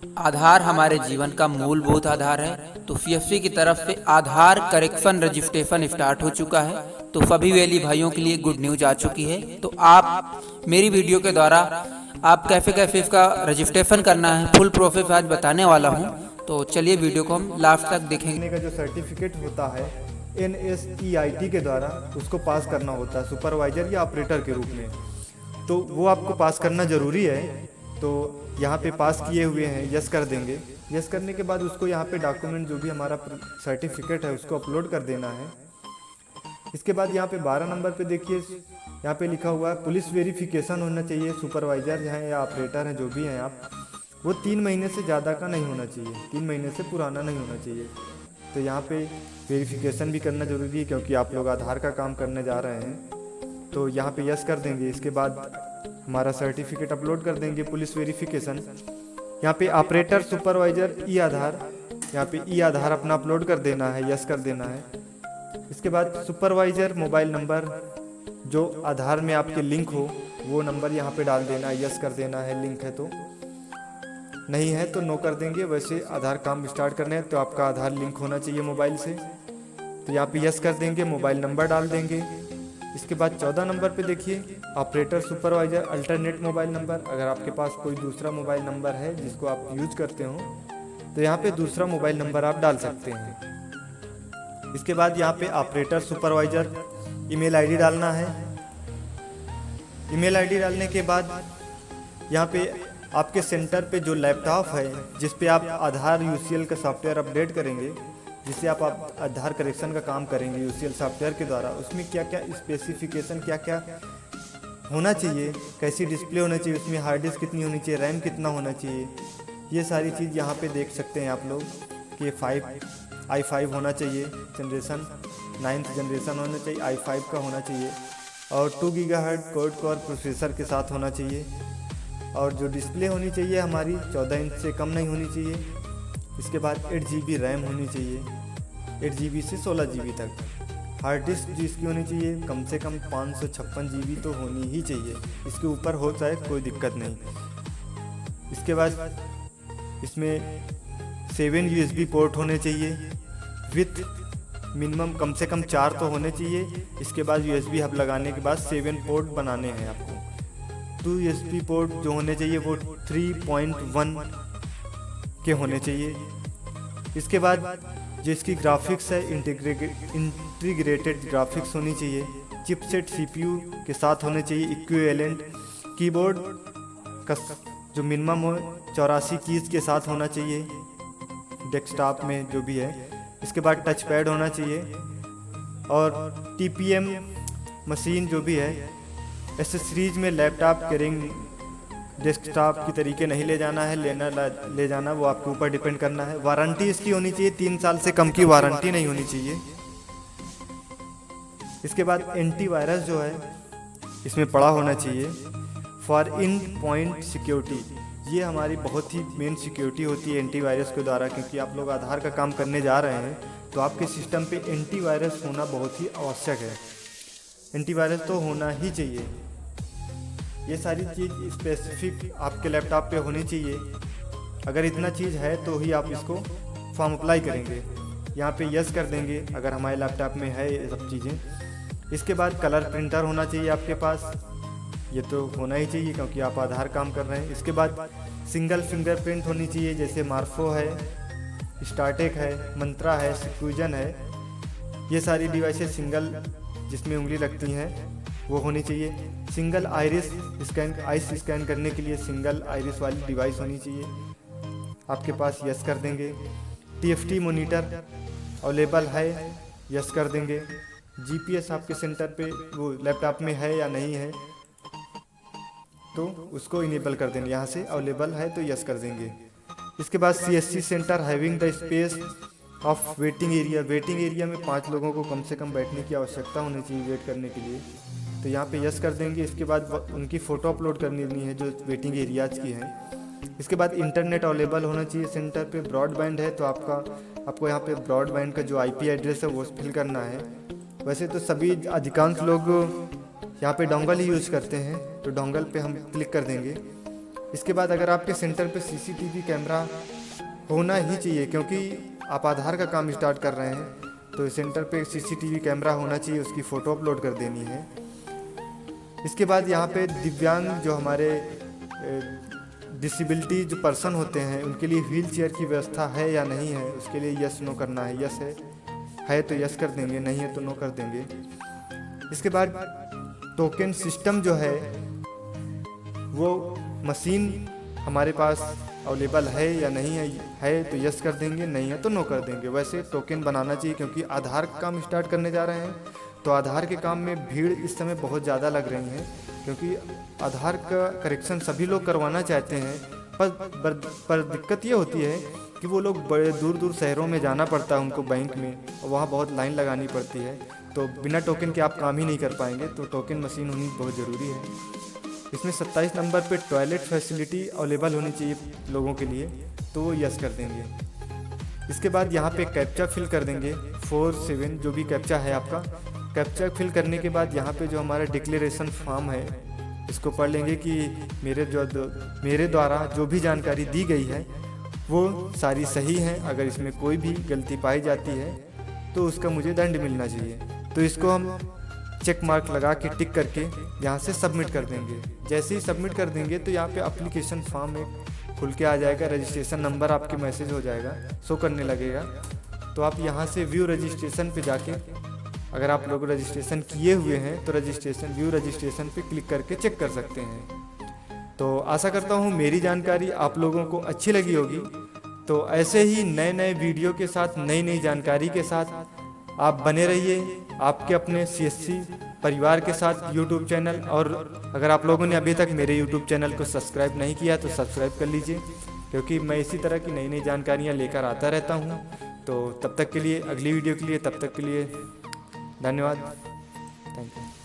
आधार हमारे जीवन का मूलभूत आधार है। तो पीएफसी की तरफ से आधार करेक्शन रजिस्ट्रेशन स्टार्ट हो चुका है। तो सभी वैली भाइयों के लिए गुड न्यूज आ चुकी है। तो आप मेरी वीडियो के द्वारा आप कैसे कैसे इसका रजिस्ट्रेशन करना है फुल प्रोसेस आज बताने वाला हूं। तो चलिए वीडियो को हम लास्ट तक देखेंगे। का जो सर्टिफिकेट होता है NSEIT के द्वारा उसको पास करना होता है सुपरवाइजर या ऑपरेटर के रूप में, तो वो आपको पास करना ज़रूरी है। तो यहाँ पे पास किए हुए हैं, यस कर देंगे। यस करने के बाद उसको यहाँ पे डॉक्यूमेंट जो भी हमारा सर्टिफिकेट है उसको अपलोड कर देना है। इसके बाद यहाँ पे 12 नंबर पे देखिए, यहाँ पे लिखा हुआ है पुलिस वेरिफिकेशन होना चाहिए। सुपरवाइजर हैं या ऑपरेटर हैं जो भी हैं आप, वो 3 महीने से ज़्यादा का नहीं होना चाहिए, 3 महीने से पुराना नहीं होना चाहिए। तो यहाँ पे वेरिफिकेशन भी करना ज़रूरी है क्योंकि आप लोग आधार का काम करने जा रहे हैं। तो यहाँ पे यस कर देंगे। इसके बाद हमारा सर्टिफिकेट अपलोड कर देंगे पुलिस वेरिफिकेशन। यहाँ पे ऑपरेटर सुपरवाइजर ई आधार, यहाँ पे ई आधार अपना अपलोड कर देना है, यस कर देना है। इसके बाद सुपरवाइजर मोबाइल नंबर जो आधार में आपके लिंक हो वो नंबर यहाँ पे डाल देना है, यस कर देना है। लिंक है तो, नहीं है तो नो कर देंगे। वैसे आधार काम स्टार्ट करने हैं तो आपका आधार लिंक होना चाहिए मोबाइल से, तो यहाँ पे यस कर देंगे, मोबाइल नंबर डाल देंगे। इसके बाद 14 नंबर पे देखिए operator supervisor alternate mobile number. अगर आपके पास कोई दूसरा मोबाइल नंबर है जिसको आप यूज करते हो तो यहाँ पे दूसरा मोबाइल नंबर आप डाल सकते हैं। इसके बाद यहाँ पे ऑपरेटर सुपरवाइजर ईमेल आईडी डालना है। ईमेल आईडी डालने के बाद यहाँ पे आपके सेंटर पे जो लैपटॉप है जिस पे आप आधार UCL का सॉफ्टवेयर अपडेट करेंगे, जिससे आप आधार करेक्शन का काम करेंगे UCL सॉफ्टवेयर के द्वारा, उसमें क्या क्या स्पेसिफिकेशन क्या क्या होना चाहिए, कैसी डिस्प्ले होना चाहिए, उसमें हार्ड डिस्क कितनी होनी चाहिए, रैम कितना होना चाहिए, ये सारी चीज़ यहाँ पे देख सकते हैं आप लोग कि i5 होना चाहिए, जनरेशन 9th जनरेशन होना चाहिए, i5 का होना चाहिए और 2 GHz क्वाड कोर प्रोसेसर के साथ होना चाहिए। और जो डिस्प्ले होनी चाहिए हमारी 14 इंच से कम नहीं होनी चाहिए। इसके बाद 8 GB रैम होनी चाहिए, 8 GB से 16 GB तक। हार्ड डिस्क जिसकी होनी चाहिए कम से कम 556 GB तो होनी ही चाहिए, इसके ऊपर हो जाए कोई दिक्कत नहीं। इसके बाद इसमें 7 USB पोर्ट होने चाहिए विथ मिनिमम कम से कम 4 तो होने चाहिए। इसके बाद USB हब लगाने के बाद 7 पोर्ट बनाने हैं आपको। 2 USB पोर्ट जो होने चाहिए वो 3.1 के होने चाहिए। इसके बाद जो इसकी ग्राफिक्स है इंटीग्रेटेड ग्राफिक्स होनी चाहिए। चिपसेट CPU के साथ होने चाहिए। इक्विवेलेंट कीबोर्ड का जो मिनिमम हो 84 कीज़ के साथ होना चाहिए डेस्कटॉप में जो भी है। इसके बाद टच पैड होना चाहिए और TPM मशीन जो भी है। एसेसरीज में लैपटॉप कैरिंग डेस्कटॉप की तरीके नहीं ले जाना है, ले जाना वो आपके ऊपर डिपेंड करना है। वारंटी इसकी होनी चाहिए 3 साल से कम की वारंटी नहीं होनी चाहिए। इसके बाद एंटीवायरस जो है इसमें पड़ा होना चाहिए फॉर इन पॉइंट सिक्योरिटी। ये हमारी बहुत ही मेन सिक्योरिटी होती है एंटीवायरस के द्वारा, क्योंकि आप लोग आधार का काम करने जा रहे हैं तो आपके सिस्टम पे एंटीवायरस होना बहुत ही आवश्यक है। एंटीवायरस तो होना ही चाहिए। ये सारी चीज़ स्पेसिफिक आपके लैपटॉप पे होनी चाहिए। अगर इतना चीज़ है तो ही आप इसको फॉर्म अप्लाई करेंगे। यहाँ पे यस कर देंगे अगर हमारे लैपटॉप में है ये सब चीज़ें। इसके बाद कलर प्रिंटर होना चाहिए आपके पास, ये तो होना ही चाहिए क्योंकि आप आधार काम कर रहे हैं। इसके बाद सिंगल फिंगरप्रिंट होनी चाहिए, जैसे मार्फो है, स्टार्टेक है, मंत्रा है, सिक्विजन है। ये सारी डिवाइसेस सिंगल जिसमें उंगली लगती हैं वो होनी चाहिए। सिंगल आइरिस स्कैन करने के लिए सिंगल आइरिस वाली डिवाइस होनी चाहिए आपके पास, यस कर देंगे। TFT मॉनिटर अवेलेबल है, यस कर देंगे। GPS आपके सेंटर पे वो लैपटॉप में है या नहीं है तो उसको इनेबल कर देंगे, यहाँ से अवेलेबल है तो यस कर देंगे। इसके बाद CSC centre having the space of waiting area. Waiting area में 5 लोगों को कम से कम बैठने की आवश्यकता होनी चाहिए वेट करने के लिए, तो यहाँ पे यस कर देंगे। इसके बाद उनकी फ़ोटो अपलोड करनी है जो वेटिंग एरियाज़ की हैं। इसके बाद इंटरनेट अवेलेबल होना चाहिए सेंटर पे। ब्रॉडबैंड है तो आपको यहाँ पे ब्रॉडबैंड का जो IP एड्रेस है वो फिल करना है। वैसे तो सभी अधिकांश लोग यहाँ पे डोंगल ही यूज़ करते हैं, तो डोंगल पे हम क्लिक कर देंगे। इसके बाद अगर आपके सेंटर पे सीसीटीवी कैमरा होना ही चाहिए, क्योंकि आप आधार का काम स्टार्ट कर रहे हैं, तो सेंटर पे सीसीटीवी कैमरा होना चाहिए, उसकी फ़ोटो अपलोड कर देनी है। इसके बाद यहाँ पे दिव्यांग जो हमारे डिसेबिलिटी जो पर्सन होते हैं उनके लिए व्हील चेयर की व्यवस्था है या नहीं है, उसके लिए यस नो करना है। यस है तो यस कर देंगे, नहीं है तो नो कर देंगे। इसके बाद टोकन सिस्टम जो है वो मशीन हमारे पास अवेलेबल है या नहीं है तो यस कर देंगे, नहीं है तो नो कर देंगे। वैसे टोकन बनाना चाहिए, क्योंकि आधार का काम स्टार्ट करने जा रहे हैं, तो आधार के काम में भीड़ इस समय बहुत ज़्यादा लग रही है, क्योंकि आधार का करेक्शन सभी लोग करवाना चाहते हैं। पर दिक्कत ये होती है कि वो लोग बड़े दूर दूर शहरों में जाना पड़ता है उनको बैंक में, और वहाँ बहुत लाइन लगानी पड़ती है, तो बिना टोकन के आप काम ही नहीं कर पाएंगे। तो टोकन मशीन होनी बहुत ज़रूरी है। इसमें 27 नंबर पे टॉयलेट फैसिलिटी अवेलेबल होनी चाहिए लोगों के लिए, तो वो यस कर देंगे। इसके बाद यहाँ पे कैप्चा फिल कर देंगे 47, जो भी कैप्चा है आपका। कैप्चा फिल करने के बाद यहाँ पे जो हमारा डिक्लेरेशन फॉर्म है इसको पढ़ लेंगे कि मेरे द्वारा जो भी जानकारी दी गई है वो सारी सही है। अगर इसमें कोई भी गलती पाई जाती है तो उसका मुझे दंड मिलना चाहिए। तो इसको हम चेक मार्क लगा के टिक करके यहाँ से सबमिट कर देंगे। जैसे ही सबमिट कर देंगे तो यहाँ पे एप्लीकेशन फॉर्म एक खुल के आ जाएगा, रजिस्ट्रेशन नंबर आपके मैसेज हो जाएगा, शो करने लगेगा। तो आप यहाँ से व्यू रजिस्ट्रेशन पे जाके, अगर आप लोग रजिस्ट्रेशन किए हुए हैं तो व्यू रजिस्ट्रेशन पे क्लिक करके चेक कर सकते हैं। तो आशा करता हूँ मेरी जानकारी आप लोगों को अच्छी लगी होगी। तो ऐसे ही नए नए वीडियो के साथ, नई नई जानकारी के साथ आप बने रहिए आपके अपने CSC परिवार के साथ यूट्यूब चैनल। और अगर आप लोगों ने अभी तक मेरे यूट्यूब चैनल को सब्सक्राइब नहीं किया तो सब्सक्राइब कर लीजिए, क्योंकि मैं इसी तरह की नई नई जानकारियाँ लेकर आता रहता हूँ। तो तब तक के लिए, अगली वीडियो के लिए, तब तक के लिए धन्यवाद। Thank you.